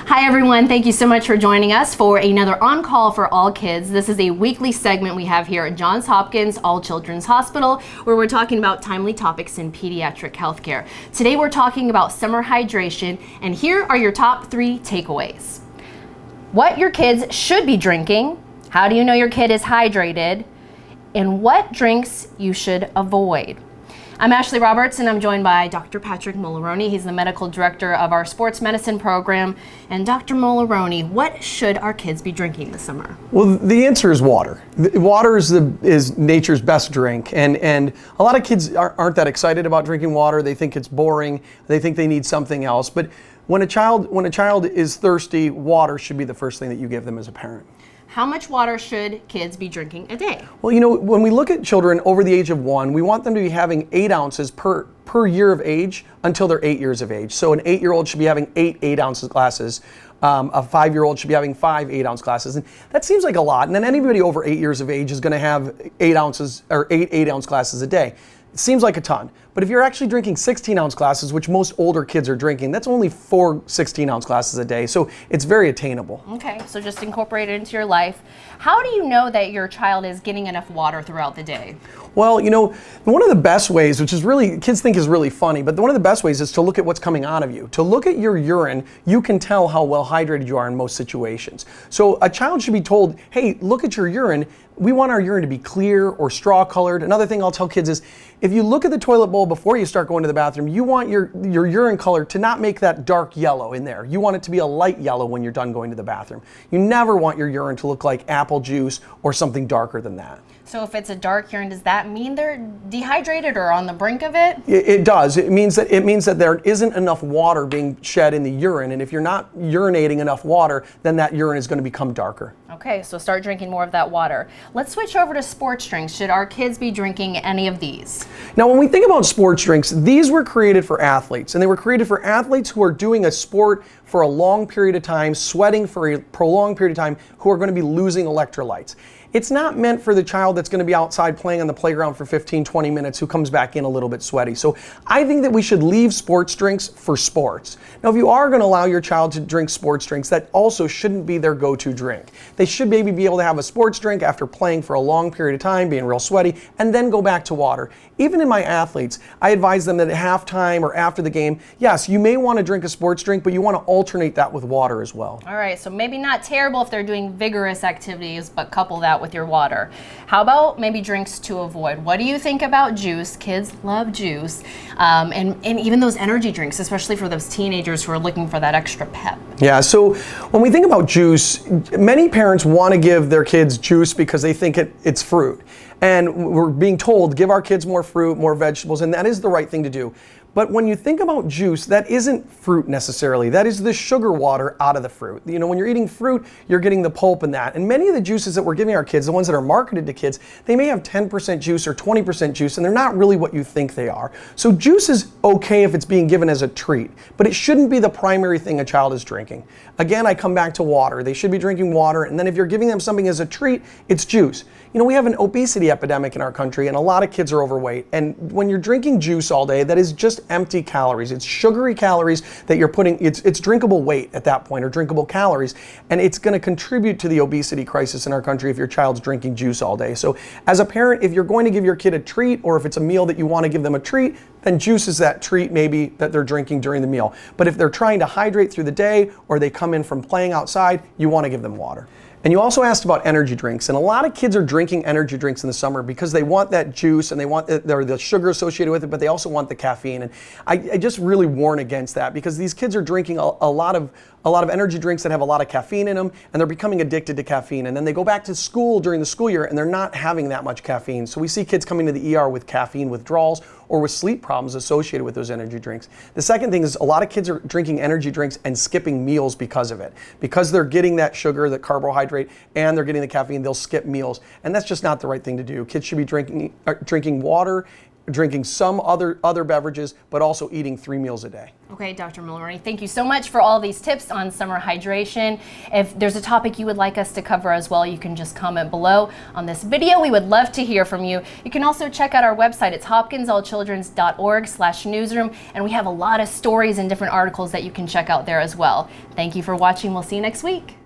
Hi everyone, thank you so much for joining us for another On Call for All Kids. This is a weekly segment we have here at Johns Hopkins All Children's Hospital where we're talking about timely topics in pediatric healthcare. Today we're talking about summer hydration, and here are your top 3 takeaways. What your kids should be drinking, how do you know your kid is hydrated, and what drinks you should avoid. I'm Ashley Roberts, and I'm joined by Dr. Patrick Mularoni. He's the medical director of our sports medicine program. And Dr. Mularoni, what should our kids be drinking this summer? Well, the answer is water. Water is nature's best drink, and a lot of kids aren't that excited about drinking water. They think it's boring. They think they need something else. But when a child is thirsty, water should be the first thing that you give them as a parent. How much water should kids be drinking a day? Well, you know, when we look at children over the age of 1, we want them to be having 8 ounces per year of age until they're 8 years of age. So an 8-year-old should be having 8 8-ounce glasses. A 5-year-old should be having 5 8-ounce glasses. And that seems like a lot. And then anybody over 8 years of age is going to have 8 ounces or 8 8-ounce glasses a day. It seems like a ton. But if you're actually drinking 16-ounce glasses, which most older kids are drinking, that's only 4 16-ounce glasses a day. So it's very attainable. Okay, so just incorporate it into your life. How do you know that your child is getting enough water throughout the day? Well, you know, one of the best ways, which is really, kids think is really funny, but one of the best ways is to look at what's coming out of you. To look at your urine, you can tell how well hydrated you are in most situations. So a child should be told, hey, look at your urine. We want our urine to be clear or straw colored. Another thing I'll tell kids is, if you look at the toilet bowl before you start going to the bathroom, you want your urine color to not make that dark yellow in there. You want it to be a light yellow when you're done going to the bathroom. You never want your urine to look like apple juice or something darker than that. So if it's a dark urine, does that mean they're dehydrated or on the brink of it? It does. It means that there isn't enough water being shed in the urine, and if you're not urinating enough water, then that urine is going to become darker. Okay, so start drinking more of that water. Let's switch over to sports drinks. Should our kids be drinking any of these? Now, when we think about sports drinks, these were created for athletes, and they were created for athletes who are doing a sport for a long period of time, sweating for a prolonged period of time, who are going to be losing electrolytes. It's not meant for the child that's going to be outside playing on the playground for 15, 20 minutes who comes back in a little bit sweaty. So I think that we should leave sports drinks for sports. Now, if you are going to allow your child to drink sports drinks, that also shouldn't be their go-to drink. They should maybe be able to have a sports drink after playing for a long period of time, being real sweaty, and then go back to water. Even in my athletes, I advise them that at halftime or after the game, yes, you may want to drink a sports drink, but you want to alternate that with water as well. All right, so maybe not terrible if they're doing vigorous activities, but couple that with your water. How about maybe drinks to avoid? What do you think about juice? Kids love juice. And even those energy drinks, especially for those teenagers who are looking for that extra pep. Yeah, so when we think about juice, many parents want to give their kids juice because they think it's fruit. And we're being told, give our kids more fruit, more vegetables, and that is the right thing to do. But when you think about juice, that isn't fruit necessarily. That is the sugar water out of the fruit. You know, when you're eating fruit, you're getting the pulp in that. And many of the juices that we're giving our kids, the ones that are marketed to kids, they may have 10% juice or 20% juice, and they're not really what you think they are. So juice is okay if it's being given as a treat, but it shouldn't be the primary thing a child is drinking. Again, I come back to water. They should be drinking water, and then if you're giving them something as a treat, it's juice. You know, we have an obesity epidemic in our country, and a lot of kids are overweight. And when you're drinking juice all day, that is just empty calories. It's sugary calories that you're putting, it's drinkable weight at that point, or drinkable calories, and it's going to contribute to the obesity crisis in our country if your child's drinking juice all day. So as a parent, if you're going to give your kid a treat, or if it's a meal that you want to give them a treat, then juice is that treat maybe that they're drinking during the meal. But if they're trying to hydrate through the day, or they come in from playing outside, you want to give them water. And you also asked about energy drinks, and a lot of kids are drinking energy drinks in the summer because they want that juice and they want the sugar associated with it, but they also want the caffeine. And I just really warn against that, because these kids are drinking a lot of energy drinks that have a lot of caffeine in them, and they're becoming addicted to caffeine. And then they go back to school during the school year and they're not having that much caffeine. So we see kids coming to the ER with caffeine withdrawals or with sleep problems associated with those energy drinks. The second thing is a lot of kids are drinking energy drinks and skipping meals because of it. Because they're getting that sugar, that carbohydrate, and they're getting the caffeine, they'll skip meals. And that's just not the right thing to do. Kids should be drinking water drinking some other beverages, but also eating 3 meals a day. Okay, Dr. Mularoni, thank you so much for all these tips on summer hydration. If there's a topic you would like us to cover as well, you can just comment below on this video. We would love to hear from you. You can also check out our website. It's hopkinsallchildrens.org/newsroom, and we have a lot of stories and different articles that you can check out there as well. Thank you for watching. We'll see you next week.